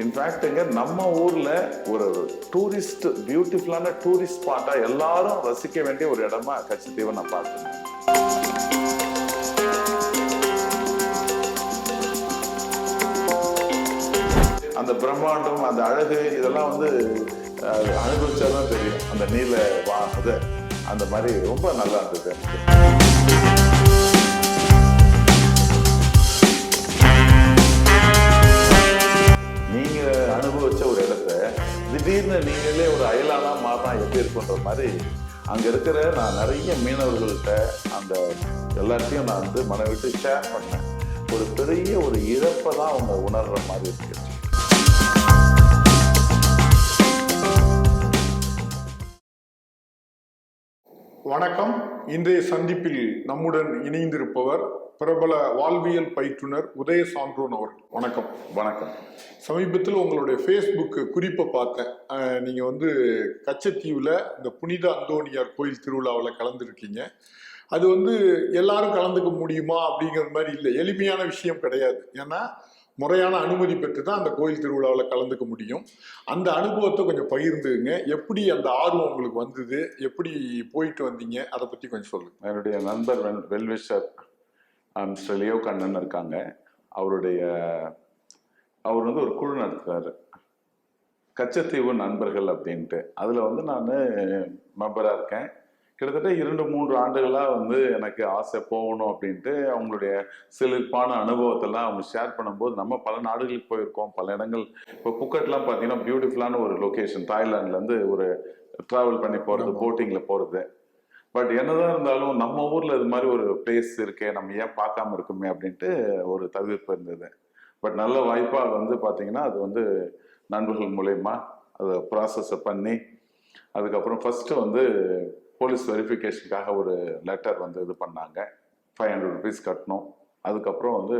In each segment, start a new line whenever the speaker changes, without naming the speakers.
இன்ஃபேக்ட்டுங்க நம்ம ஊர்ல ஒரு டூரிஸ்ட் பியூட்டிஃபுல்லான டூரிஸ்ட் ஸ்பாட்டா எல்லாரும் ரசிக்க வேண்டிய ஒரு இடமா கச்சத்தீவை நான் பார்த்தேன். அந்த பிரம்மாண்டம், அந்த அழகு, இதெல்லாம் வந்து அனுபவிச்சாதான் தெரியும். அந்த நீல வானது அந்த மாதிரி ரொம்ப நல்லா இருந்தது. நீங்க அனுபவிச்ச ஒரு இடத்த திடீர்னு நீங்களே ஒரு அயலானா மாறினா எப்படி இருக்குன்ற மாதிரி அங்க இருக்கிற நான் நிறைய மீனவர்கள்ட்ட அந்த எல்லாத்தையும் நான் வந்து மன விட்டு ஷேர் பண்ணேன். ஒரு பெரிய ஒரு இழப்பை தான் அவங்க உணர்ற மாதிரி இருக்கு.
வணக்கம். இன்றைய சந்திப்பில் நம்முடன் இணைந்திருப்பவர் பிரபல வாழ்வியல் பயிற்றுனர் உதய சான்றோன் அவர்கள். வணக்கம்.
வணக்கம்.
சமீபத்தில் உங்களுடைய ஃபேஸ்புக் குறிப்பை பார்த்தேன். நீங்க வந்து கச்சத்தீவுல இந்த புனித அந்தோணியார் கோயில் திருவிழாவில் கலந்துருக்கீங்க. அது வந்து எல்லாரும் கலந்துக்க முடியுமா அப்படிங்கிற மாதிரி இல்லை, எளிமையான விஷயம் கிடையாது. ஏன்னா முறையான அனுமதி பெற்று தான் அந்த கோயில் திருவிழாவில் கலந்துக்க முடியும். அந்த அனுபவத்தை கொஞ்சம் பகிர்ந்துங்க. எப்படி அந்த ஆர்வம் உங்களுக்கு வந்தது, எப்படி போயிட்டு வந்தீங்க, அதை பற்றி கொஞ்சம் சொல்லுங்க.
என்னுடைய நண்பர் வெல்விஷர் மிஸ்டர் லியோ கண்ணன் இருக்காங்க. அவர் வந்து ஒரு குழு நடத்துறாரு, கச்சத்தீவு நண்பர்கள் அப்படின்ட்டு. அதில் வந்து நான் மெம்பராக இருக்கேன். கிட்டத்தட்ட 2-3 ஆண்டுகளாக வந்து எனக்கு ஆசை போகணும் அப்படின்ட்டு அவங்களுடைய சிலிர்ப்பான அனுபவத்தெல்லாம் அவங்க ஷேர் பண்ணும்போது, நம்ம பல நாடுகளுக்கு போயிருக்கோம், பல இடங்கள். இப்போ புக்கெட்லாம் பார்த்தீங்கன்னா பியூட்டிஃபுல்லான ஒரு லொக்கேஷன், தாய்லாண்ட்லேருந்து ஒரு ட்ராவல் பண்ணி போகிறது, போட்டிங்கில் போகிறது. பட் என்னதான் இருந்தாலும் நம்ம ஊரில் இது மாதிரி ஒரு பிளேஸ் இருக்கே, நம்ம ஏன் பார்க்காம இருக்குமே அப்படின்ட்டு ஒரு தவிர்ப்பு இருந்தது. பட் நல்ல வாய்ப்பாக வந்து பார்த்தீங்கன்னா அது வந்து நண்பர்கள் மூலயமா அதை ப்ராசஸை பண்ணி, அதுக்கப்புறம் ஃபஸ்ட்டு வந்து போலீஸ் வெரிஃபிகேஷனுக்காக ஒரு லெட்டர் வந்து இது பண்ணாங்க. 500 rupees கட்டணும். அதுக்கப்புறம் வந்து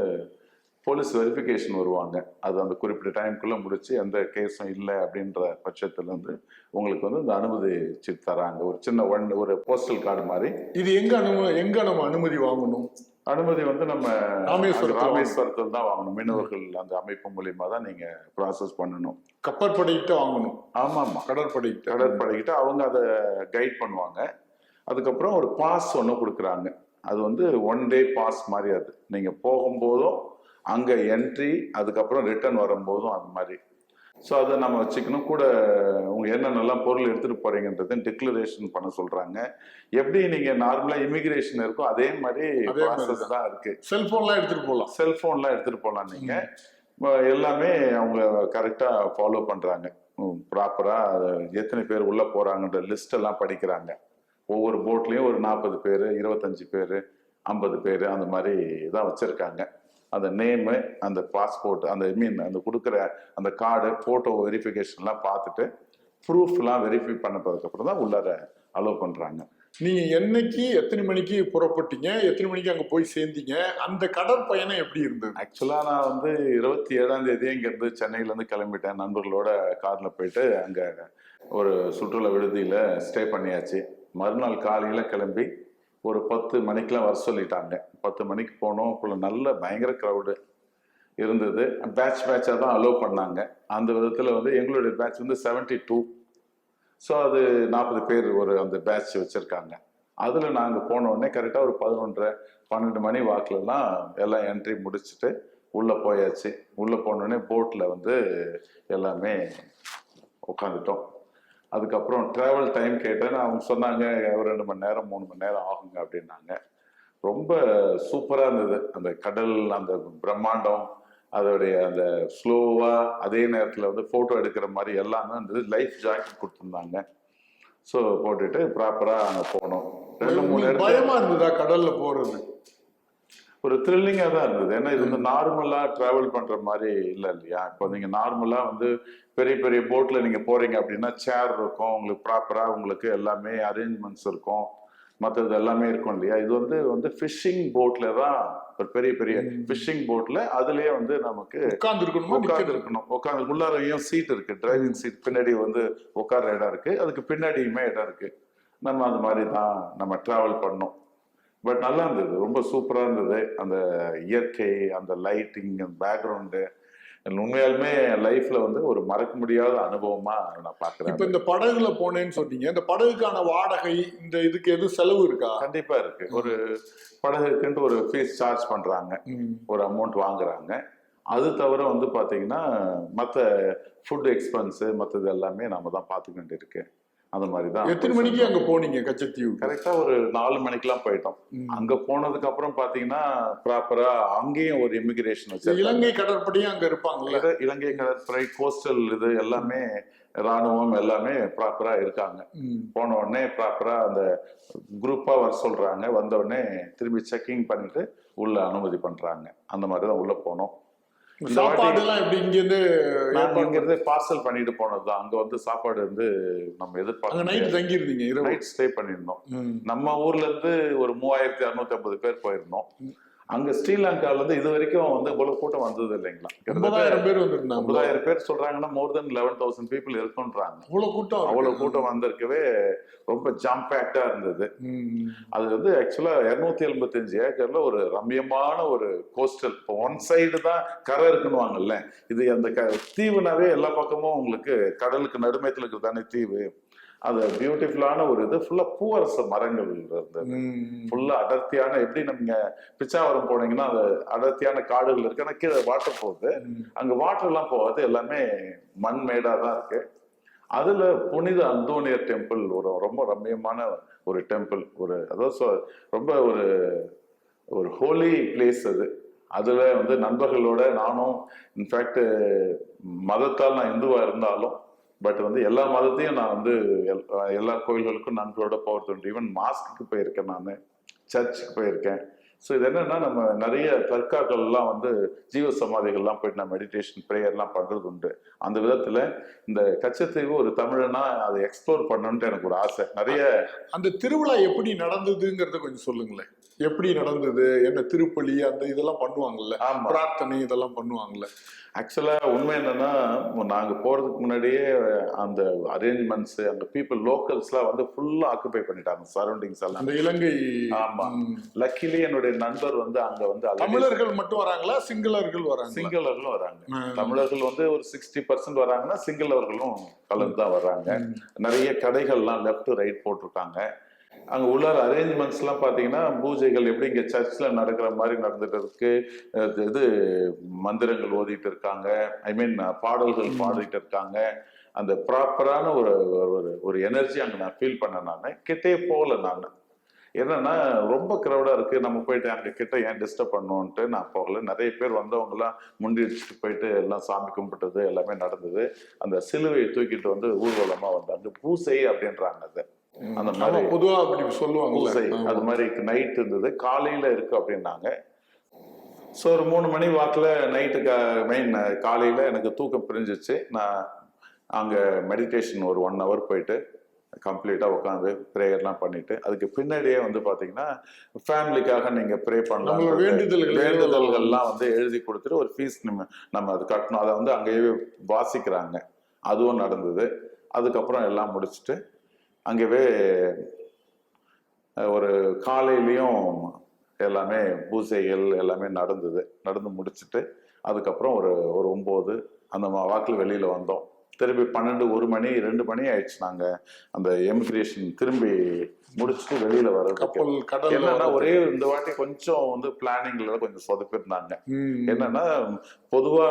போலீஸ் வெரிஃபிகேஷன் வருவாங்க. அது அந்த குறிப்பிட்ட டைமுக்குள்ளே முடிச்சு எந்த கேஸும் இல்லை அப்படின்ற பட்சத்தில் வந்து உங்களுக்கு வந்து இந்த அனுமதி சீட் தராங்க. ஒரு சின்ன ஒரு போஸ்டல் கார்டு மாதிரி.
இது எங்க நம்ம அனுமதி வாங்கணும்?
அனுமதி வந்து நம்ம ராமேஸ்வரத்தில் தான் வாங்கணும். மீனவர்கள் அந்த அமைப்பு மூலியமா தான் நீங்க ப்ராசஸ் பண்ணணும்.
கப்பற்படைகிட்ட வாங்கணும்.
ஆமாம், கடற்படைகிட்ட அவங்க அதை கைட் பண்ணுவாங்க. அதுக்கப்புறம் ஒரு பாஸ் ஒன்று கொடுக்குறாங்க. அது வந்து 1 day பாஸ் மாதிரி. அது நீங்க போகும்போதும் அங்க என்ட்ரி, அதுக்கப்புறம் ரிட்டர்ன் வரும்போதும் அது மாதிரி. ஸோ அதை நம்ம வச்சுக்கணும். கூட உங்க என்னென்னலாம் பொருள் எடுத்துட்டு போறீங்கன்றது டிக்ளரேஷன் பண்ண சொல்றாங்க. எப்படி நீங்க நார்மலா இமிகிரேஷன் இருக்கும் அதே மாதிரி ப்ராசஸ் தான் இருக்கு.
செல்போன்லாம் எடுத்துட்டு போகலாம்.
நீங்க எல்லாமே அவங்க கரெக்டா ஃபாலோ பண்றாங்க. ப்ராப்பரா எத்தனை பேர் உள்ள போறாங்கன்ற லிஸ்ட் எல்லாம் படிக்கிறாங்க. ஒவ்வொரு போட்லயும் ஒரு 40 பேர், 25 பேர், 50 பேர் அந்த மாதிரி தான் வச்சிருக்காங்க. அந்த நேமு, அந்த பாஸ்போர்ட், அந்த கொடுக்குற அந்த கார்டு, ஃபோட்டோ வெரிஃபிகேஷன்லாம் பார்த்துட்டு ப்ரூஃப்லாம் வெரிஃபை பண்ணதுக்கப்புறம் தான் உள்ளார அலோவ் பண்ணுறாங்க.
நீங்கள் என்னைக்கு எத்தனை மணிக்கு புறப்பட்டீங்க, எத்தனை மணிக்கு அங்கே போய் சேர்ந்தீங்க, அந்த கடற்பயணம் எப்படி இருந்தது?
ஆக்சுவலாக நான் வந்து 27ஆம் தேதி இங்கேருந்து சென்னையிலேருந்து கிளம்பிட்டேன். நண்பர்களோட காரில் போயிட்டு அங்கே ஒரு சுற்றுலா விடுதியில் ஸ்டே பண்ணியாச்சு. மறுநாள் காலையில் கிளம்பி ஒரு 10 மணிக்கெலாம் வர சொல்லிட்டாங்க. 10 மணிக்கு போனோம். நல்ல பயங்கர க்ரௌடு இருந்தது. பேட்சாக தான் அலோவ் பண்ணாங்க. அந்த விதத்தில் வந்து எங்களுடைய பேட்ச் வந்து 72. ஸோ அது 40 பேர் ஒரு அந்த பேட்ச் வச்சுருக்காங்க. அதில் நாங்கள் போனோடனே கரெக்டாக ஒரு 11:30-12 மணி வாக்கிலலாம் எல்லாம் என்ட்ரி முடிச்சுட்டு உள்ளே போயாச்சு. உள்ளே போனோடனே போட்டில் வந்து எல்லாமே உட்காந்துட்டோம். அதுக்கப்புறம் ட்ராவல் டைம் கேட்டேன். அவங்க சொன்னாங்க ஒரு 2 மணி நேரம் 3 மணி நேரம் ஆகுங்க அப்படின்னாங்க. ரொம்ப சூப்பராக இருந்தது. அந்த கடல், அந்த பிரம்மாண்டம், அதோடைய அந்த ஸ்லோவா, அதே நேரத்தில் வந்து ஃபோட்டோ எடுக்கிற மாதிரி எல்லாமே இருந்தது. லைஃப் ஜாக்கெட் கொடுத்துருந்தாங்க. ஸோ போட்டுட்டு ப்ராப்பராக அங்கே போனோம். 2-3
பயமா இருந்ததா கடல்ல போறது?
ஒரு த்ரில்லிங்காக தான் இருந்தது. ஏன்னா இது வந்து நார்மலாக ட்ராவல் பண்ணுற மாதிரி இல்லை இல்லையா. இப்போ நீங்கள் நார்மலாக வந்து பெரிய பெரிய போட்டில் நீங்கள் போகிறீங்க அப்படின்னா சேர் இருக்கும், உங்களுக்கு ப்ராப்பராக உங்களுக்கு எல்லாமே அரேஞ்ச்மெண்ட்ஸ் இருக்கும், மற்றது எல்லாமே இருக்கும் இல்லையா. இது வந்து ஃபிஷிங் போட்டில் தான், ஒரு பெரிய பெரிய ஃபிஷிங் போட்டில் அதுலேயே வந்து நமக்கு உட்காந்து உள்ளாரையும் சீட் இருக்குது, டிரைவிங் சீட். பின்னாடி வந்து உட்கார இடம் இருக்குது, அதுக்கு பின்னாடியுமே இடம் இருக்குது. நம்ம அது மாதிரி தான் நம்ம ட்ராவல் பண்ணோம். பட் நல்லா இருந்தது, ரொம்ப சூப்பராக இருந்தது. அந்த இயற்கை, அந்த லைட்டிங், அந்த பேக்ரவுண்டு, உண்மையாலுமே லைஃப்ல வந்து ஒரு மறக்க முடியாத அனுபவமா நான் பாக்குறேன்.
இப்ப இந்த படகுல போனேன்னு சொன்னீங்க, இந்த படகுக்கான வாடகை இந்த இதுக்கு எதுவும் செலவு இருக்கா?
கண்டிப்பா இருக்கு. ஒரு படகுக்குன்ட்டு ஒரு ஃபீஸ் சார்ஜ் பண்றாங்க, ஒரு அமௌண்ட் வாங்குறாங்க. அது தவிர வந்து பாத்தீங்கன்னா மத்த ஃபுட் எக்ஸ்பென்ஸ் மற்றது எல்லாமே நாம தான் பார்த்துக்க வேண்டியிருக்கு. அந்த மாதிரி தான்.
எத்தனை மணிக்கு அங்க போனீங்க கச்சத்தீவு?
கரெக்டா ஒரு 4 மணிக்கெல்லாம் போயிட்டோம். அங்க போனதுக்கு அப்புறம் பாத்தீங்கன்னா ப்ராப்பரா அங்கேயும் ஒரு இமிகிரேஷன் வச்சு
இலங்கை கடற்படையும் அங்க இருப்பாங்கல்ல.
இலங்கை கடற்படை கோஸ்டல் இது எல்லாமே ராணுவம் எல்லாமே ப்ராப்பரா இருக்காங்க. போன உடனே ப்ராப்பரா அந்த குரூப்பா வர சொல்றாங்க. வந்த உடனே திரும்பி செக்கிங் பண்ணிட்டு உள்ள அனுமதி பண்றாங்க. அந்த மாதிரிதான் உள்ள போனோம்.
சாப்பாடு எல்லாம் எப்படி இங்க இருந்து?
நாங்க இங்க இருந்து பார்சல் பண்ணிட்டு போனதுதான். அங்க வந்து சாப்பாடு வந்து நம்ம எதிர்பார்க்க
நைட் தங்கி இருந்தீங்க?
நைட் ஸ்டே பண்ணிருந்தோம். நம்ம ஊர்ல இருந்து ஒரு 3650 பேர் போயிருந்தோம். அங்க ஸ்ரீலங்கால இருந்து இது வரைக்கும் வந்து இவ்வளவு கூட்டம் வந்தது இல்லைங்களா?
90,000 பேர் வந்திருந்தாங்க.
90,000 பேர் சொல்றாங்கன்னா மோர் தென் 11,000 பீப்புள் இருக்குன்றாங்க. அவ்வளவு கூட்டம் வந்திருக்கவே ரொம்ப ஜாம் பேக்டா இருந்தது. அது வந்து ஆக்சுவலா 275 ஏக்கர்ல ஒரு ரம்யமான ஒரு கோஸ்டல். இப்போ ஒன் சைடு தான் கரை இருக்குன்னுவாங்கல்ல, இது அந்த தீவுனாவே எல்லா பக்கமும் உங்களுக்கு கடலுக்கு நடுமையத்துல இருக்கிற தானே தீவு. அது பியூட்டிஃபுல்லான ஒரு இது. ஃபுல்லா பூவரச மரங்கள் இருந்தது. ஃபுல்லா அடர்த்தியான, எப்படி நீங்க பிச்சாவரம் போனீங்கன்னா அது அடர்த்தியான காடுகள் இருக்கு. ஆனா கீழே வாட்டர் போகுது, அங்க வாட்டர் எல்லாம் போகாது, எல்லாமே மண் மேடா தான் இருக்கு. அதுல புனித அந்தோனியர் டெம்பிள் ஒரு ரொம்ப ரம்மியமான ஒரு டெம்பிள். ஒரு அதாவது ரொம்ப ஒரு ஹோலி பிளேஸ் அது. அதுல வந்து நண்பர்களோட நானும், இன்ஃபேக்ட் மதத்தால் நான் இந்துவா இருந்தாலும் பட் வந்து எல்லா மதத்தையும் நான் வந்து எல்லா கோயில்களுக்கும் நண்பர்களோட போகிறது. ஈவன் மாஸ்க்கு போயிருக்கேன், நான் சர்ச்சுக்கு போயிருக்கேன். ஸோ இது என்னன்னா, நம்ம நிறைய தர்காக்கள்லாம் வந்து ஜீவ சமாதிகள்லாம் போயிட்டு நான் மெடிடேஷன் ப்ரேயர்லாம் பண்றது உண்டு. அந்த விதத்துல இந்த கச்சத்தீவு ஒரு தமிழனா அதை எக்ஸ்ப்ளோர் பண்ணணும்ட்டு எனக்கு ஒரு ஆசை நிறைய.
அந்த திருவிழா எப்படி நடந்ததுங்கிறத கொஞ்சம் சொல்லுங்களேன். எப்படி நடந்தது, என்ன திருப்பலி அந்த இதெல்லாம் பண்ணுவாங்கல்ல, பிரார்த்தனை இதெல்லாம் பண்ணுவாங்கல்ல?
ஆக்சுவலா உண்மை என்னன்னா, நாங்க போறதுக்கு முன்னாடியே அந்த அரேஞ்ச்மெண்ட்ஸ், அங்க பீப்புள் லோக்கல்ஸ்லாம் வந்து ஃபுல்லா ஆக்குபை பண்ணிட்டாங்க சரௌண்டிங்ஸ் எல்லாம்.
அந்த இலங்கை.
ஆமா, லக்கிலி என்னுடைய நண்பர் வந்து அங்க வந்து
தமிழர்கள் மட்டும் வராங்களா, சிங்களர்கள் வராங்க?
சிங்களர்களும் வராங்க. தமிழர்கள் வந்து ஒரு 60% வராங்கன்னா சிங்களவர்களும் கலந்து தான் வர்றாங்க. நிறைய கடைகள்லாம் லெஃப்ட் ரைட் போட்டிருக்காங்க. அங்க உள்ள அரேஞ்ச்மெண்ட்ஸ் எல்லாம் பாத்தீங்கன்னா, பூஜைகள் எப்படி இங்க சர்ச்ல நடக்கிற மாதிரி நடந்துட்டு இருக்கு. இது மந்திரங்கள் ஓதிட்டு இருக்காங்க, ஐ மீன் பாடல்கள் பாடிட்டு இருக்காங்க. அந்த ப்ராப்பரான ஒரு எனர்ஜி அங்க நான் ஃபீல் பண்ண. நான் கிட்டே போகல. நான் என்னன்னா, ரொம்ப கிரௌடா இருக்கு, நம்ம போயிட்டு அங்க கிட்ட ஏன் டிஸ்டர்ப் பண்ணோன்ட்டு நான் போகல. நிறைய பேர் வந்தவங்க எல்லாம் முண்டிடிச்சுட்டு போயிட்டு எல்லாம் சாமி கும்பிட்டது எல்லாமே நடந்தது. அந்த சிலுவையை தூக்கிட்டு வந்து ஊர்வலமா வந்தாங்க. பூசை அப்படின்றாங்க அது. அந்த மாதிரி
பொதுவா அப்படி சொல்லுவாங்க.
பூசை அது மாதிரி நைட் இருந்தது, காலையில இருக்கு அப்படின்னாங்க. ஸோ ஒரு 3 மணி வாக்குல நைட்டுக்கு மெயின் காலையில எனக்கு தூக்கம் பிரிஞ்சிச்சு. நான் அங்க மெடிடேஷன் ஒரு 1 hour போயிட்டு கம்ப்ளீட்டா உட்காந்து ப்ரேயர்லாம் பண்ணிட்டு, அதுக்கு பின்னாடியே வந்து பாத்தீங்கன்னா ஃபேமிலிக்காக நீங்க ப்ரே பண்ணலாம், வேண்டுதல்கள்லாம் வந்து எழுதி கொடுத்துட்டு ஒரு ஃபீஸ் நம்ம அது கட்டணும். அதை வந்து அங்கேயே வாசிக்கிறாங்க. அதுவும் நடந்தது. அதுக்கப்புறம் எல்லாம் முடிச்சுட்டு அங்கேயே ஒரு காலையிலையும் எல்லாமே பூஜைகள் எல்லாமே நடந்து முடிச்சுட்டு அதுக்கப்புறம் ஒரு 9 அந்த வாக்கில் வெளியில வந்தோம். திரும்பி 12, 1 மணி 2 மணி ஆயிடுச்சு. நாங்க அந்த எமிகிரேஷன் திரும்பி முடிச்சுட்டு வெளியில வர்றது. என்னன்னா, ஒரே இந்த வாட்டி கொஞ்சம் வந்து பிளானிங்ல கொஞ்சம் சொதப்பிருந்தாங்க. என்னன்னா, பொதுவா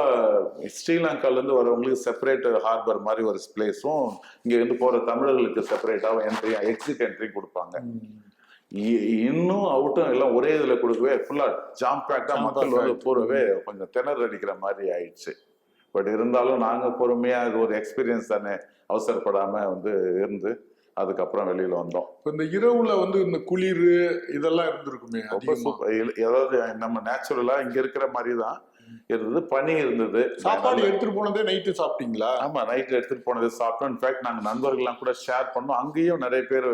ஸ்ரீலங்கால இருந்து வரவங்களுக்கு செப்பரேட் ஹார்பர் மாதிரி ஒரு பிளேஸும், இங்க இருந்து போற தமிழர்களுக்கு செப்பரேட்டாவும் என்ட்ரி எக்ஸிட் என்ட்ரி கொடுப்பாங்க. இன்னும் அவுட்டும் எல்லாம் ஒரே இதுல கொடுக்கவே ஃபுல்லா ஜாம் பேக்டா மக்கள் வந்து போறவே கொஞ்சம் திணற அடிக்கிற மாதிரி ஆயிடுச்சு. பட் இருந்தாலும் நாங்க பொறுமையா, இது ஒரு எக்ஸ்பீரியன்ஸ் தானே, அவசரப்படாம வந்து இருந்து அதுக்கப்புறம் வெளியில வந்தோம்.
இந்த இரவுல வந்து இந்த குளிர் இதெல்லாம் இருந்திருக்குமே?
அதாவது நம்ம நேச்சுரலா இங்க இருக்கிற மாதிரி தான் இருந்தது. பனி இருந்தது.
சாப்பாடு எடுத்துட்டு போனதே நைட்டு சாப்பிட்டீங்களா?
ஆமா, நைட்ல எடுத்துட்டு போனதே சாப்பிட்டோம். இன்ஃபேக்ட் நாங்க நண்பர்கள்லாம் கூட ஷேர் பண்ணோம். அங்கேயும் நிறைய பேர்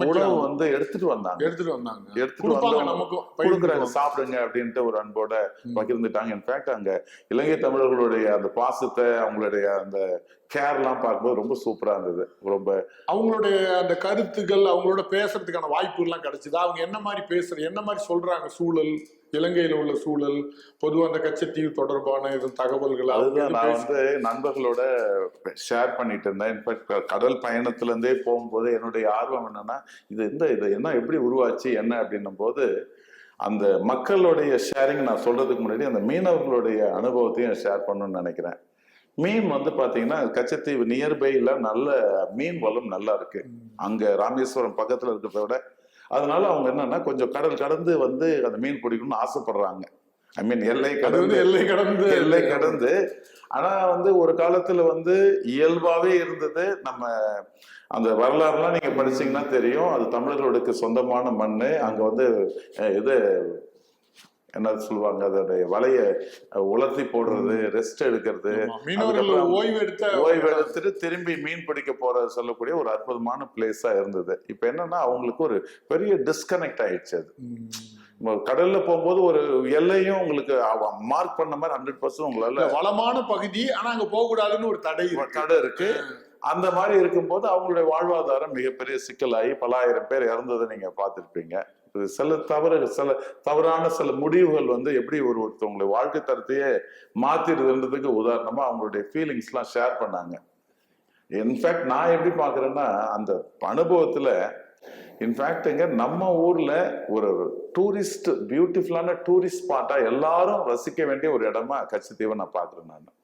உணவு வந்து எடுத்துட்டு வந்தாங்க. எடுத்துட்டு வந்து கொடுக்குறாங்க, சாப்பிடுங்க அப்படின்ட்டு ஒரு அன்போட பகிர்ந்துட்டாங்க. இன்ஃபேக்ட் அங்க இலங்கை தமிழர்களுடைய அந்த பாசத்தை, அவங்களுடைய அந்த கேர்லாம் பார்க்கும்போது ரொம்ப சூப்பரா இருந்தது. ரொம்ப
அவங்களுடைய அந்த கருத்துக்கள், அவங்களோட பேசுறதுக்கான வாய்ப்பு எல்லாம் கிடைச்சதா? அவங்க என்ன மாதிரி பேசுறது, என்ன மாதிரி சொல்றாங்க, சூழல் இலங்கையில உள்ள சூழல், பொதுவா அந்த கச்சத்தீவு தொடர்பான இது தகவல்கள்
அதுதான் நான் வந்து நண்பர்களோட ஷேர் பண்ணிட்டு இருந்தேன். இன்ஃபேக்ட் கடல் பயணத்துல இருந்தே போகும்போது என்னுடைய ஆர்வம் என்னன்னா, இது என்ன எப்படி உருவாச்சு என்ன அப்படின்னும் போது அந்த மக்களுடைய ஷேரிங் நான் சொல்றதுக்கு முன்னாடி அந்த மீனவர்களுடைய அனுபவத்தையும் ஷேர் பண்ணணும்னு நினைக்கிறேன். மீன் வந்து பாத்தீங்கன்னா கச்சத்தீவு நியர்பைல நல்ல மீன் வளம் நல்லா இருக்கு. அங்க ராமேஸ்வரம் பக்கத்துல இருக்கிறத விட அதனால அவங்க என்னன்னா கொஞ்சம் கடல் கடந்து வந்து அந்த மீன் பிடிக்கணும்னு ஆசைப்படுறாங்க. ஐ மீன் எல்லை கடந்து ஆனா வந்து ஒரு காலத்துல வந்து இயல்பாவே இருந்தது. நம்ம அந்த வரலாறுலாம் நீங்க படிச்சீங்கன்னா தெரியும். அது தமிழர்களுக்கு சொந்தமான மண்ணு. அங்க வந்து இது என்ன சொல்லுவாங்க, அதோடைய வலைய உலர்த்தி போடுறது, ரெஸ்ட் எடுக்கிறது, ஓய்வு எடுத்துட்டு திரும்பி மீன் பிடிக்க போற சொல்லக்கூடிய ஒரு அற்புதமான பிளேஸா இருந்தது. இப்ப என்னன்னா அவங்களுக்கு ஒரு பெரிய டிஸ்கனெக்ட் ஆயிடுச்சு. அது கடல்ல போகும்போது ஒரு எல்லையும் உங்களுக்கு மார்க் பண்ண மாதிரி 100% உங்களால
வளமான பகுதி, ஆனா அங்க போக கூடாதுன்னு ஒரு தடை
இருக்கு. அந்த மாதிரி இருக்கும்போது அவங்களுடைய வாழ்வாதாரம் மிகப்பெரிய சிக்கலாகி பல ஆயிரம் பேர் இறந்ததை நீங்க பார்த்திருப்பீங்க. சில தவறான சில முடிவுகள் வந்து எப்படி ஒருத்தவங்களுடைய வாழ்க்கை தரத்தையே மாத்திருதுன்றதுக்கு உதாரணமா அவங்களுடைய ஃபீலிங்ஸ் எல்லாம் ஷேர் பண்ணாங்க. இன்ஃபேக்ட் நான் எப்படி பாக்குறேன்னா அந்த அனுபவத்துல இன்ஃபேக்ட்ங்க நம்ம ஊர்ல ஒரு டூரிஸ்ட் பியூட்டிஃபுல்லான டூரிஸ்ட் ஸ்பாட்டா எல்லாரும் ரசிக்க வேண்டிய ஒரு இடமா கச்சத்தீவை நான் பாக்குறேன் நான்.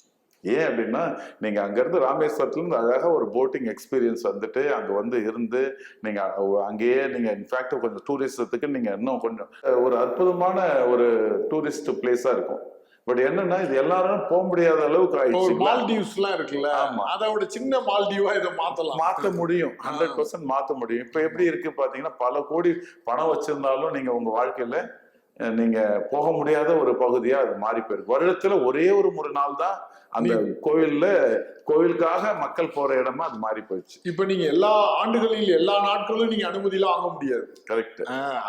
ஏன் அப்படின்னா நீங்க அங்க இருந்து ராமேஸ்வரத்துல இருந்து அழகா ஒரு போட்டிங் எக்ஸ்பீரியன்ஸ் வந்துட்டு அங்க வந்து இருந்து நீங்க அங்கேயே நீங்க இன்ஃபேக்ட் கொஞ்சம் டூரிசத்துக்கு நீங்க இன்னும் கொஞ்சம் ஒரு அற்புதமான ஒரு டூரிஸ்ட் பிளேஸா இருக்கும். பட் என்னன்னா இது எல்லாரும் போக முடியாத அளவுக்கு ஆயிடுச்சு.
மால்டீவ்ஸ் எல்லாம் இருக்குல்ல, அதோட சின்ன மால்டீவா இதை
மாத்த முடியும். 100% மாத்த முடியும். இப்ப எப்படி இருக்கு பாத்தீங்கன்னா பல கோடி பணம் வச்சிருந்தாலும் நீங்க உங்க வாழ்க்கையில நீங்க போக முடியாத ஒரு பகுதியா அது மாறி போயிருக்கு. வருடத்துல ஒரே ஒரு நாள் தான் அந்த கோவிலுக்காக மக்கள் போற இடமா அது மாறி போயிடுச்சு.
இப்ப நீங்க எல்லா ஆண்டுகளில் எல்லா நாட்களும் நீங்க அனுமதி எல்லாம் வாங்க முடியாது.
கரெக்ட்.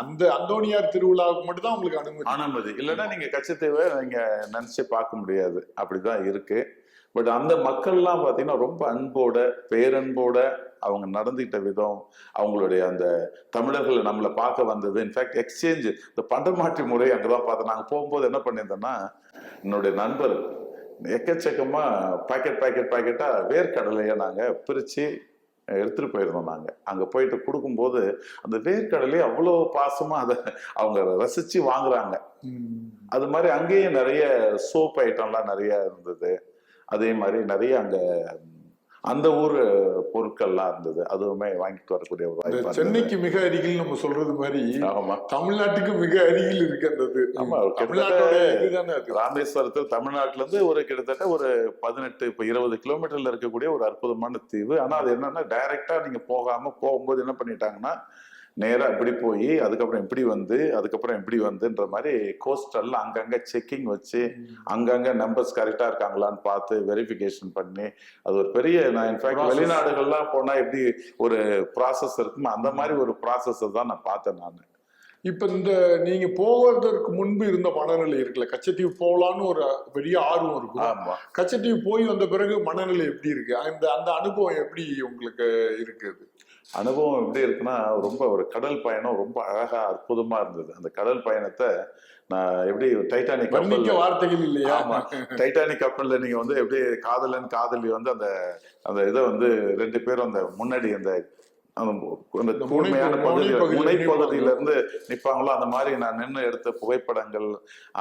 அந்த அந்தோனியார் திருவிழாவுக்கு மட்டும் தான் உங்களுக்கு
அனுமதி இல்லைன்னா நீங்க கச்சத்தீவை நீங்க நினைச்சே பார்க்க முடியாது. அப்படிதான் இருக்கு. பட் அந்த மக்கள்லாம் பாத்தீங்கன்னா ரொம்ப அன்போட பேரன்போட அவங்க நடந்துகிட்ட விதம், அவங்களுடைய அந்த தமிழர்கள் நம்மளை பார்க்க வந்தது, இன்ஃபேக்ட் எக்ஸ்சேஞ்ச் இந்த பண்டமாற்று முறை அங்கதான் பார்த்தோம். நாங்க போகும்போது என்ன பண்ணியிருந்தோம்னா என்னுடைய நண்பர் எக்கச்சக்கமா பாக்கெட்டா வேர்க்கடலைய நாங்க பிரிச்சு எடுத்துட்டு போயிருந்தோம். நாங்க அங்க போயிட்டு கொடுக்கும்போது அந்த வேர்க்கடலையை அவ்வளவு பாசமா அதை அவங்க ரசிச்சு வாங்குறாங்க. அது மாதிரி அங்கேயும் நிறைய சோப் ஐட்டம்லாம் நிறைய இருந்தது. அதே மாதிரி நிறைய அங்க அந்த ஊர் பொருட்கள்லாம் இருந்தது. அதுவுமே வாங்கிட்டு வரக்கூடிய ஒரு வாய்ப்பு.
சென்னைக்கு மிக அருகில் நம்ம சொல்றது மாதிரி தமிழ்நாட்டுக்கு மிக அருகில் இருக்கின்றது.
ராமேஸ்வரத்தில் தமிழ்நாட்டுல இருந்து ஒரு கிட்டத்தட்ட ஒரு 18 20 கிலோமீட்டர்ல இருக்கக்கூடிய ஒரு அற்புதமான தீவு. ஆனா அது என்னன்னா டைரக்டா நீங்க போகும்போது என்ன பண்ணிட்டாங்கன்னா நேரா இப்படி போய் அதுக்கப்புறம் இப்படி வந்துன்ற மாதிரி கோஸ்டல்ல அங்கங்க செக்கிங் வச்சு அங்கங்க நம்பர்ஸ் கரெக்டா இருக்காங்களான்னு பார்த்து வெரிஃபிகேஷன் பண்ணி அது ஒரு பெரிய, நான் இன்ஃபேக்ட் வெளிநாடுகள்லாம் போனா எப்படி ஒரு ப்ராசஸ் இருக்குமோ அந்த மாதிரி ஒரு ப்ராசஸ் தான் நான் பார்த்தேன் நான்.
இப்ப இந்த நீங்க போவதற்கு முன்பு இருந்த மனநிலை இருக்குல்ல, கச்சத்தீவு போகலான்னு ஒரு பெரிய ஆர்வம் இருக்கும். கச்சத்தீவு போய் வந்த பிறகு மனநிலை எப்படி இருக்கு? அந்த அனுபவம் எப்படி உங்களுக்கு இருக்குது?
அனுபவம் எப்படி இருக்குன்னா ரொம்ப ஒரு கடல் பயணம் ரொம்ப அழகா அற்புதமா இருந்தது. அந்த கடல் பயணத்தை நான் எப்படி டைட்டானிக்
வார்த்தைகள் இல்லையா,
டைட்டானிக் கப்பல்ல நீங்க வந்து எப்படி காதலன் காதலி வந்து அந்த இதை வந்து 2 பேரும் அந்த முன்னாடி அந்த கூர்மையான முனைப்பகுதியில இருந்து நிப்பாங்களோ அந்த மாதிரி நான் நின்று எடுத்த புகைப்படங்கள்,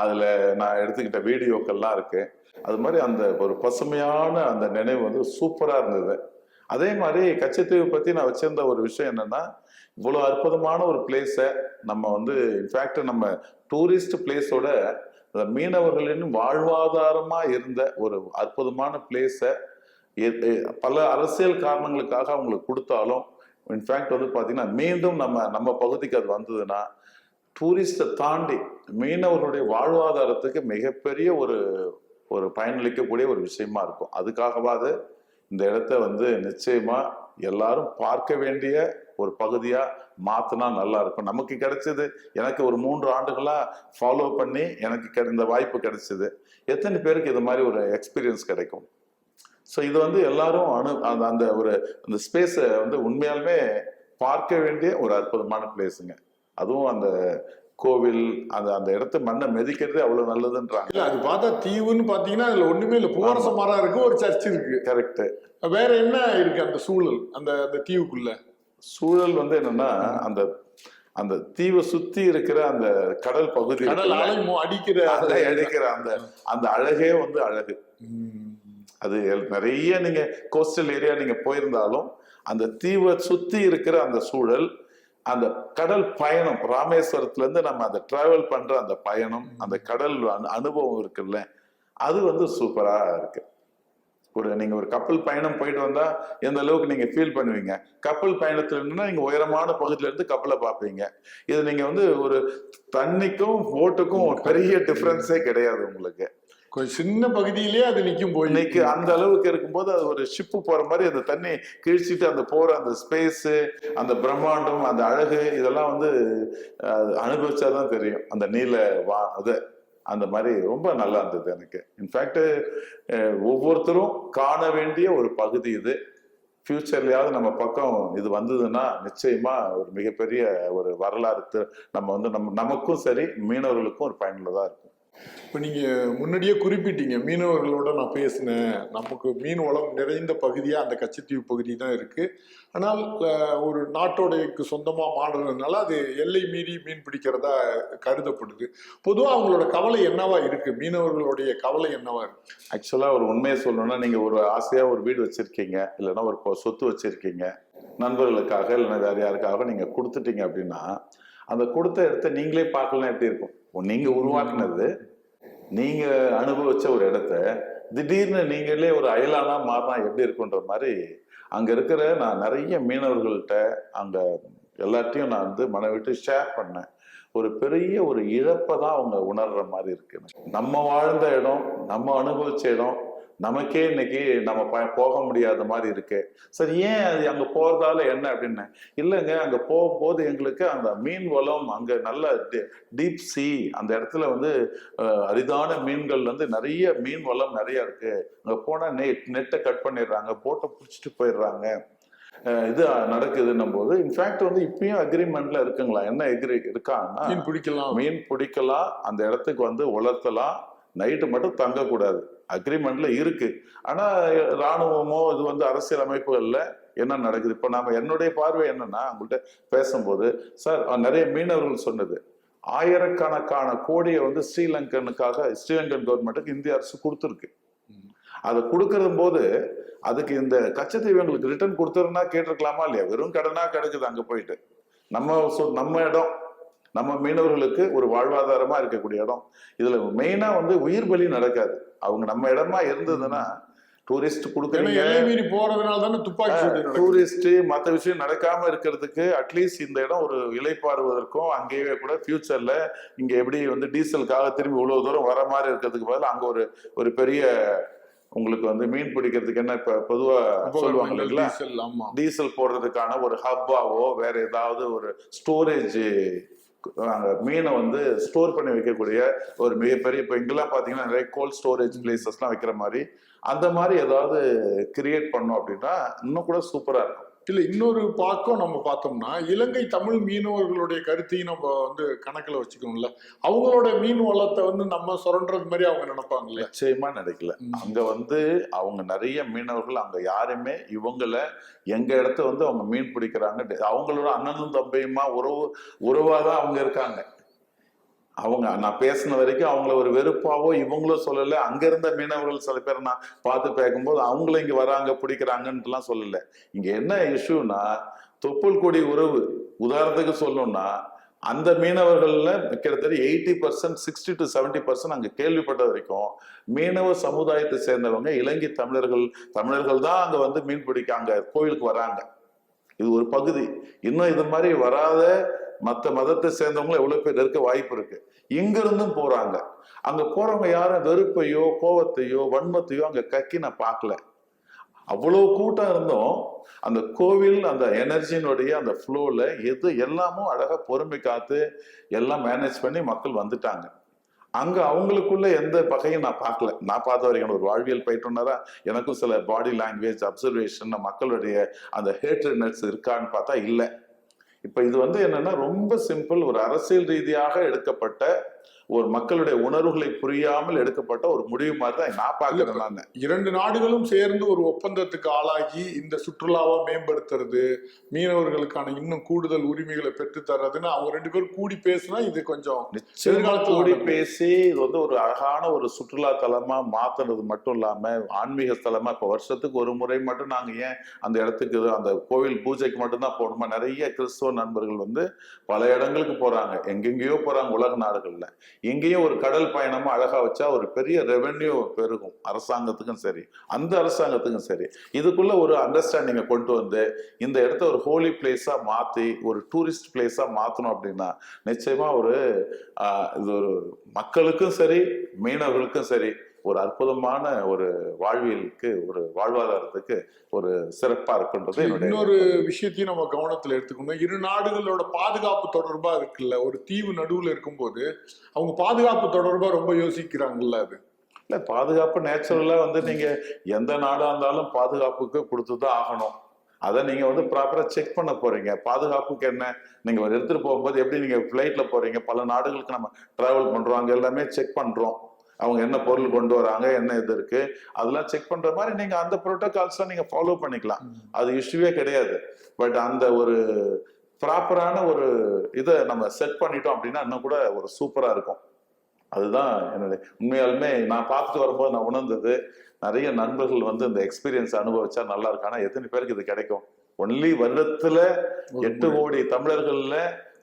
அதுல நான் எடுத்துக்கிட்ட வீடியோக்கள்லாம் இருக்கு. அது மாதிரி அந்த ஒரு பசுமையான அந்த நினைவு வந்து சூப்பரா இருந்தது. அதே மாதிரி கச்சத்தீவு பத்தி நான் வச்சிருந்த ஒரு விஷயம் என்னன்னா இவ்வளவு அற்புதமான ஒரு பிளேஸை நம்ம வந்து இன்ஃபேக்ட் நம்ம டூரிஸ்ட் பிளேஸோட மீனவர்களின் வாழ்வாதாரமா இருந்த ஒரு அற்புதமான பிளேஸை பல அரசியல் காரணங்களுக்காக அவங்களுக்கு கொடுத்தாலும் இன்ஃபேக்ட் வந்து பாத்தீங்கன்னா மீண்டும் நம்ம பகுதிக்கு அது வந்ததுன்னா டூரிஸ்டை தாண்டி மீனவர்களுடைய வாழ்வாதாரத்துக்கு மிகப்பெரிய ஒரு பயனளிக்கக்கூடிய ஒரு விஷயமா இருக்கும். அதுக்காகவாது இந்த இடத்த வந்து நிச்சயமா எல்லாரும் பார்க்க வேண்டிய ஒரு பகுதியா மாத்தினா நல்லா இருக்கும். நமக்கு கிடைச்சது, எனக்கு ஒரு 3 ஆண்டுகளா ஃபாலோ பண்ணி எனக்கு இந்த வாய்ப்பு கிடைச்சது. எத்தனை பேருக்கு இது மாதிரி ஒரு எக்ஸ்பீரியன்ஸ் கிடைக்கும்? ஸோ இது வந்து எல்லாரும் அந்த ஸ்பேஸை வந்து உண்மையாலுமே பார்க்க வேண்டிய ஒரு அற்புதமான பிளேஸுங்க. அதுவும் அந்த கோவில் அந்த அந்த இடத்த மண்ணை மிதிக்கிறதே அவ்வளவு நல்லதுன்றாங்க.
இல்ல அது பார்த்தா தீவுன்னு பாத்தீங்கன்னா அதுல ஒண்ணுமே இல்ல, பூவரச மரம் இருக்கு, ஒரு சர்ச் இருக்கு.
கரெக்ட்.
வேற என்ன இருக்கு அந்த சூழல் அந்த அந்த தீவுக்குள்ள?
சூழல் வந்து என்னன்னா அந்த அந்த தீவை சுத்தி இருக்கிற அந்த கடல் பகுதி,
கடல் அலை அடிக்கிற
அடிக்கிற அந்த அந்த அழகே வந்து அழகு. அது நிறைய நீங்க கோஸ்டல் ஏரியா நீங்க போயிருந்தாலும் அந்த தீவை சுத்தி இருக்கிற அந்த சூழல், அந்த கடல் பயணம், ராமேஸ்வரத்துல இருந்து நம்ம அந்த டிராவல் பண்ற அந்த பயணம், அந்த கடல் அனுபவம் இருக்குல்ல, அது வந்து சூப்பரா இருக்கு. நீங்க ஒரு கப்பல் பயணம் போயிட்டு வந்தா எந்த அளவுக்கு நீங்க ஃபீல் பண்ணுவீங்க. கப்பல் பயணத்துல இருந்துன்னா நீங்க உயரமான பகுதியில இருந்து கப்பலை பார்ப்பீங்க. இது நீங்க வந்து ஒரு தண்ணிக்கும் போட்டுக்கும் பெரிய டிஃபரன்ஸே கிடையாது உங்களுக்கு.
கொஞ்சம் சின்ன பகுதியிலேயே அது நிக்கும் போய்
இன்னைக்கு அந்த அளவுக்கு இருக்கும்போது அது ஒரு ஷிப்பு போற மாதிரி அந்த தண்ணி கிழிச்சிட்டு அந்த போற அந்த ஸ்பேஸ், அந்த பிரம்மாண்டம், அந்த அழகு, இதெல்லாம் வந்து அனுபவிச்சாதான் தெரியும். அந்த நீல அது அந்த மாதிரி ரொம்ப நல்லா இருந்தது எனக்கு. இன்ஃபேக்ட் ஒவ்வொருத்தரும் காண வேண்டிய ஒரு பகுதி இது. ஃபியூச்சர்லயாவது நம்ம பக்கம் இது வந்ததுன்னா நிச்சயமா ஒரு மிகப்பெரிய ஒரு வரலாறு நம்ம வந்து நமக்கும் சரி மீனவர்களுக்கும் ஒரு பயனுள்ளதா இருக்கும்.
இப்போ நீங்க முன்னாடியே குறிப்பிட்டீங்க, மீனவர்களோட நான் பேசினேன், நமக்கு மீன் வளம் நிறைந்த பகுதியா அந்த கச்சத்தீவு பகுதி தான் இருக்கு. ஆனால் ஒரு நாட்டோடைக்கு சொந்தமா மாறுறதுனால அது எல்லை மீறி மீன் பிடிக்கிறதா கருதப்படுது. பொதுவாக அவங்களோட கவலை என்னவா இருக்கு? மீனவர்களுடைய கவலை என்னவா இருக்கு?
ஆக்சுவலா ஒரு உண்மையை சொல்லணும்னா, நீங்க ஒரு ஆசையா ஒரு வீடு வச்சிருக்கீங்க, இல்லைன்னா ஒரு சொத்து வச்சிருக்கீங்க, நண்பர்களுக்காக இல்லைன்னா வேற யாருக்காக நீங்க கொடுத்துட்டீங்க அப்படின்னா, அந்த கொடுத்த இடத்த நீங்களே பார்க்கலாம் எப்படி இருக்கும்? நீங்க உருவாக்குனது, நீங்க அனுபவிச்ச ஒரு இடத்த திடீர்னு நீங்களே ஒரு அயலானா மாறினா எப்படி இருக்குன்ற மாதிரி அங்க இருக்கிற நான் நிறைய மீனவர்கள்ட்ட அங்க எல்லாத்தையும் நான் வந்து மனவிட்டு ஷேர் பண்ணேன். ஒரு பெரிய ஒரு இழப்பை தான் அவங்க உணர்ற மாதிரி இருக்கு. நம்ம வாழ்ந்த இடம், நம்ம அனுபவிச்ச இடம், நமக்கே இன்னைக்கு நம்ம போக முடியாத மாதிரி இருக்கு. சரி, ஏன் அது அங்க போறதால என்ன அப்படின்னு? இல்லைங்க, அங்க போகும்போது எங்களுக்கு அந்த மீன் வளம், அங்க நல்ல டீப் சி, அந்த இடத்துல வந்து அரிதான மீன்கள் வந்து நிறைய மீன் வளம் நிறைய இருக்கு. அங்க போனா நெட்டை கட் பண்ணிடுறாங்க, போட்டை பிடிச்சிட்டு போயிடுறாங்க, இது நடக்குதுன்னும் போது இன்ஃபேக்ட் வந்து இப்பயும் அக்ரிமெண்ட்ல இருக்குங்களா? என்ன இருக்காங்கன்னா, மீன் பிடிக்கலாம், அந்த இடத்துக்கு வந்து உலர்த்தலாம், நைட்டு மட்டும் தங்கக்கூடாது, அக்ரிமெண்ட்ல இருக்கு. ஆனா ராணுவமோ இது வந்து அரசியல் அமைப்புகள்ல என்ன நடக்குது? இப்ப நாம என்னுடைய பார்வை என்னன்னா, அவங்கள்ட்ட பேசும்போது சார் நிறைய மீனவர்கள் சொன்னது, ஆயிரக்கணக்கான கோடியை வந்து ஸ்ரீலங்கன் கவர்மெண்ட்டுக்கு இந்திய அரசு கொடுத்துருக்கு. அதை கொடுக்கறது போது அதுக்கு இந்த கச்சத்தீவு எங்களுக்கு ரிட்டர்ன் கொடுத்துருன்னா கேட்டிருக்கலாமா இல்லையா? வெறும் கடனா கிடக்குது அங்க போயிட்டு. நம்ம இடம், நம்ம மீனவர்களுக்கு ஒரு வாழ்வாதாரமா இருக்கக்கூடிய இடம். இதுல மெயினா வந்து உயிர் பலி நடக்காது. அவங்க நம்ம இடமா இருந்ததுன்னா டூரிஸ்ட் கொடுக்குறீங்க,
போறதுனால தானே துப்பாக்கி
டூரிஸ்ட் மற்ற விஷயம் நடக்காம இருக்கிறதுக்கு அட்லீஸ்ட் இந்த இடம் ஒரு இலைப்பாறுவதற்கும், அங்கேயே கூட ஃபியூச்சர்ல இங்க எப்படி வந்து டீசலுக்காக திரும்பி இவ்வளவு தூரம் வர மாதிரி இருக்கிறதுக்கு பதில் அங்க ஒரு பெரிய உங்களுக்கு வந்து மீன் பிடிக்கிறதுக்கு என்ன இப்ப பொதுவா சொல்லுவாங்க இல்லைங்களா, டீசல் போடுறதுக்கான ஒரு ஹப்பாவோ வேற ஏதாவது ஒரு ஸ்டோரேஜ், மீனை வந்து ஸ்டோர் பண்ணி வைக்கக்கூடிய ஒரு மிகப்பெரிய, இப்ப இங்கெல்லாம் பாத்தீங்கன்னா நிறைய கோல்ட் ஸ்டோரேஜ் பிளேசஸ் எல்லாம் வைக்கிற மாதிரி, அந்த மாதிரி ஏதாவது கிரியேட் பண்ணோம் அப்படின்னா இன்னும் கூட சூப்பரா இருக்கும்.
இல்ல, இன்னொரு பாக்கம் நம்ம பார்த்தோம்னா, இலங்கை தமிழ் மீனவர்களுடைய கருத்தையும் நம்ம வந்து கணக்குல வச்சுக்கணும்ல. அவங்களோட மீன் வளத்தை வந்து நம்ம சுரண்டது மாதிரி அவங்க நினைப்பாங்கல்ல?
நிச்சயமா நினைக்கல. அங்க வந்து அவங்க நிறைய மீனவர்கள் அங்க யாருமே இவங்களை எங்க இடத்த வந்து அவங்க மீன் பிடிக்கிறாங்க, அவங்களோட அண்ணனும் தம்பியுமா உறவாதான் அவங்க இருக்காங்க. அவங்க நான் பேசின வரைக்கும் அவங்கள ஒரு வெறுப்பாவோ இவங்களும் சொல்லல. அங்க இருந்த மீனவர்கள் சில பேர் நான் பார்த்து பேக்கும்போது அவங்களும் இங்க வராங்க பிடிக்கிறாங்கன்னுலாம் சொல்லல. இங்க என்ன இஷ்யூனா, தொப்புள் கொடி உறவு. உதாரணத்துக்கு சொல்லணும்னா, அந்த மீனவர்கள்ல கிட்டத்தட்ட 80%, 60 to 70% அங்க கேள்விப்பட்ட வரைக்கும் மீனவ சமுதாயத்தை சேர்ந்தவங்க இலங்கை தமிழர்கள் தான் அங்க வந்து மீன் பிடிக்க அங்க கோயிலுக்கு வராங்க. இது ஒரு பகுதி. இன்னும் இது மாதிரி வராத மற்ற மதத்தை சேர்ந்தவங்களும் எவ்வளவு பேர் இருக்க வாய்ப்பு இருக்கு. இங்க இருந்தும் போறாங்க. அங்க போறவங்க யாரும் வெறுப்பையோ கோவத்தையோ வன்மத்தையோ அங்க கக்கி நான் பார்க்கல. அவ்வளவு கூட்டம் இருந்தும் அந்த கோவில் அந்த எனர்ஜினுடைய அந்த ஃப்ளோல எது எல்லாமும் அழகா பொறுமை காத்து எல்லாம் மேனேஜ் பண்ணி மக்கள் வந்துட்டாங்க. அங்க அவங்களுக்குள்ள எந்த பகையும் நான் பார்க்கல. நான் பார்த்த வரைக்கும் ஒரு வாழ்வியல் பயிற்றுனரா எனக்கும் சில பாடி லாங்குவேஜ் அப்சர்வேஷன் மக்களுடைய அந்த ஹேட்ரட்னஸ் இருக்கான்னு பார்த்தா இல்லை. இப்ப இது வந்து என்னன்னா ரொம்ப சிம்பிள், ஒரு அரசியல் ரீதியாக எடுக்கப்பட்ட ஒரு மக்களுடைய உணர்வுகளை புரியாமல் எடுக்கப்பட்ட ஒரு முடிவு மாதிரி தான் நான் பார்க்கிறேன். நான்
2 நாடுகளும் சேர்ந்து ஒரு ஒப்பந்தத்துக்கு ஆளாகி இந்த சுற்றுலாவை மேம்படுத்துறது, மீனவர்களுக்கான இன்னும் கூடுதல் உரிமைகளை பெற்று தர்றதுன்னு அவங்க 2 பேரும் கூடி பேசினா இது கொஞ்சம்
நிச்சயமா கூடி பேசி இது வந்து ஒரு அழகான ஒரு சுற்றுலா தலமா மாத்துறது மட்டும் இல்லாம ஆன்மீக ஸ்தலமா, இப்ப வருஷத்துக்கு ஒரு முறை மட்டும் நாங்க ஏன் அந்த இடத்துக்கு அந்த கோவில் பூஜைக்கு மட்டும்தான் போகணுமா? நிறைய கிறிஸ்துவ நண்பர்கள் வந்து பல இடங்களுக்கு போறாங்க, எங்கெங்கேயோ போறாங்க உலக நாடுகள்ல. எங்கேயும் ஒரு கடல் பயணமா அழகா வச்சா ஒரு பெரிய ரெவென்யூ பெருகும் அரசாங்கத்துக்கும் சரி, அந்த அரசாங்கத்துக்கும் சரி. இதுக்குள்ள ஒரு அண்டர்ஸ்டாண்டிங்கை கொண்டு வந்து இந்த இடத்த ஒரு ஹோலி பிளேஸா மாத்தி ஒரு டூரிஸ்ட் பிளேஸா மாத்தணும் அப்படின்னா நிச்சயமா இது ஒரு மக்களுக்கும் சரி மீனவர்களுக்கும் சரி ஒரு அற்புதமான ஒரு வாழ்வியலுக்கு ஒரு வாழ்வாதாரத்துக்கு ஒரு சிறப்பா இருக்குன்றது
இன்னொரு விஷயத்தையும் நம்ம கவனத்துல எடுத்துக்கணும். 2 நாடுகளோட பாதுகாப்பு தொடர்பா இருக்குல்ல, ஒரு தீவு நடுவுல இருக்கும்போது அவங்க பாதுகாப்பு தொடர்பா ரொம்ப யோசிக்கிறாங்கல்ல. அது
இல்ல, பாதுகாப்பு நேச்சுரலா வந்து நீங்க எந்த நாடா இருந்தாலும் பாதுகாப்புக்கு கொடுத்துதான் ஆகணும். அதை நீங்க வந்து ப்ராப்பரா செக் பண்ண போறீங்க. பாதுகாப்புக்கு என்ன, நீங்க ஒரு எடுத்துட்டு போகும்போது எப்படி நீங்க பிளைட்ல போறீங்க, பல நாடுகளுக்கு நம்ம டிராவல் பண்றோம், அங்க எல்லாமே செக் பண்றோம். அவங்க என்ன பொருள் கொண்டு வராங்க, என்ன இது இருக்கு, அதெல்லாம் செக் பண்ற மாதிரி நீங்க அந்த ப்ரோட்டோகால்ஸ் நீங்க ஃபாலோ பண்ணிக்கலாம். அது இஷ்யூவே கிடையாது. பட் அந்த ஒரு ப்ராப்பரான ஒரு இதை நம்ம செட் பண்ணிட்டோம் அப்படின்னா இன்னும் கூட ஒரு சூப்பரா இருக்கும். அதுதான் என்னுடைய உண்மையாலுமே நான் பார்த்துட்டு வரும்போது நான் உணர்ந்தது. நிறைய நண்பர்கள் வந்து இந்த எக்ஸ்பீரியன்ஸ் அனுபவிச்சா நல்லா இருக்கு. ஆனா எத்தனை பேருக்கு இது கிடைக்கும்? ஒன்லி வருடத்துல 8 கோடி தமிழர்கள்ல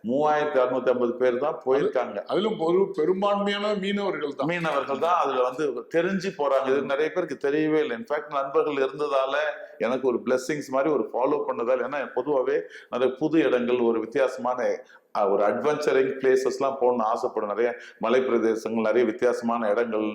3650 பேர் தான் போயிருக்காங்க.
அதிலும் ஒரு பெரும்பான்மையான மீனவர்கள் தான்
அதுல வந்து தெரிஞ்சு போறாங்க. இது நிறைய பேருக்கு தெரியவே இல்லை. இன்ஃபேக்ட் நண்பர்கள் இருந்ததால எனக்கு ஒரு பிளெஸிங்ஸ் மாதிரி ஒரு ஃபாலோ பண்ணதால், ஏன்னா பொதுவாகவே நிறைய புது இடங்கள், ஒரு வித்தியாசமான ஒரு அட்வென்ச்சரிங் பிளேசஸ்லாம் போகணும்னு ஆசைப்படும். நிறைய மலை பிரதேசங்கள், நிறைய வித்தியாசமான இடங்கள்,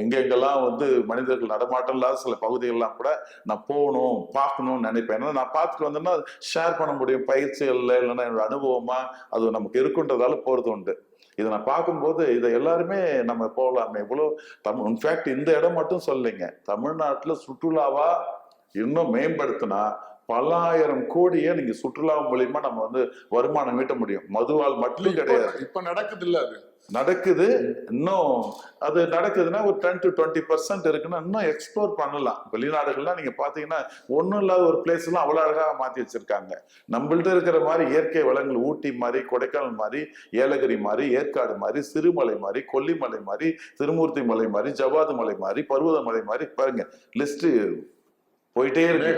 எங்கெங்கெல்லாம் வந்து மனிதர்கள் நடமாட்டம் இல்லாத சில பகுதிகள்லாம் கூட நான் போகணும் பார்க்கணும்னு நினைப்பேன். ஏன்னா நான் பார்த்துட்டு வந்தேன்னா ஷேர் பண்ண முடியும் பயிற்சிகள்ல, இல்லைன்னா என்னோட அனுபவமா அது நமக்கு இருக்குன்றதால போறது உண்டு. இதை நான் பார்க்கும்போது இதை எல்லாருமே நம்ம போகலாமே. இவ்வளோ இன்ஃபேக்ட் இந்த இடம் மட்டும் சொல்லிங்க, தமிழ்நாட்டில் சுற்றுலாவா இன்னும் மேம்படுத்தினா பல ஆயிரம் கோடியை நீங்க சுற்றுலா மூலியமா நம்ம வந்து வருமானம் ஈட்ட முடியும். மதுவால் மட்டும் கிடையாது.
இப்ப நடக்குது இல்ல, அது
நடக்குது. இன்னும் அது நடக்குதுன்னா ஒரு 10 to 20% இருக்குன்னா இன்னும் எக்ஸ்ப்ளோர் பண்ணலாம். வெளிநாடுகள்லாம் நீங்க பாத்தீங்கன்னா ஒன்றும் இல்லாத ஒரு பிளேஸ் எல்லாம் அவ்வளவு அழகா மாத்தி வச்சிருக்காங்க. நம்மள்ட்ட இருக்கிற மாதிரி இயற்கை வளங்கள் ஊட்டி மாதிரி, கொடைக்கானல் மாதிரி, ஏலகிரி மாதிரி, ஏற்காடு மாதிரி, சிறுமலை மாதிரி, கொல்லிமலை மாதிரி, திருமூர்த்தி மலை மாதிரி, ஜவ்வாது மலை மாதிரி, பர்வதமலை மாதிரி, பாருங்க லிஸ்ட் போயிட்டே இருக்கு.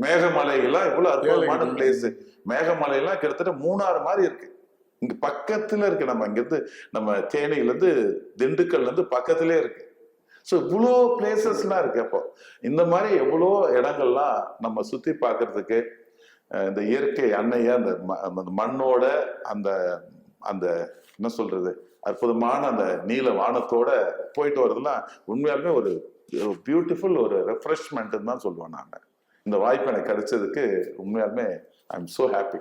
மேகமலை எல்லாம் இவ்வளவு அற்புதமான பிளேஸ். மேகமலை எல்லாம் கிட்டத்தட்ட மூணாறு மாதிரி இருக்கு. இங்க பக்கத்துல இருக்கு. நம்ம இங்கிருந்து நம்ம தேனியில இருந்து திண்டுக்கல்ல இருந்து பக்கத்திலே இருக்கு. ஸோ இவ்வளோ பிளேசஸ்லாம் இருக்கு. அப்போ இந்த மாதிரி எவ்வளோ இடங்கள்லாம் நம்ம சுத்தி பார்க்கறதுக்கு இந்த இயற்கை அன்னைய அந்த மண்ணோட அந்த அந்த என்ன சொல்றது அற்புதமான அந்த நீல வானத்தோட போயிட்டு வர்றதுலாம் உண்மையாலுமே ஒரு பியூட்டிஃபுல் ஒரு ரெஃப்ரெஷ்மெண்ட் தான் சொல்லுவேன். நான் இந்த வாய்ப்பு எனக்கு கிடைச்சதுக்கு உண்மையாலுமே ஐ எம் சோ ஹாப்பி.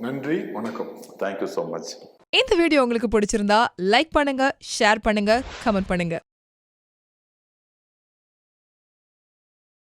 நன்றி, வணக்கம்.
Thank you so much.
இந்த வீடியோ உங்களுக்கு பிடிச்சிருந்தா லைக் பண்ணுங்க, ஷேர் பண்ணுங்க, கமெண்ட் பண்ணுங்க.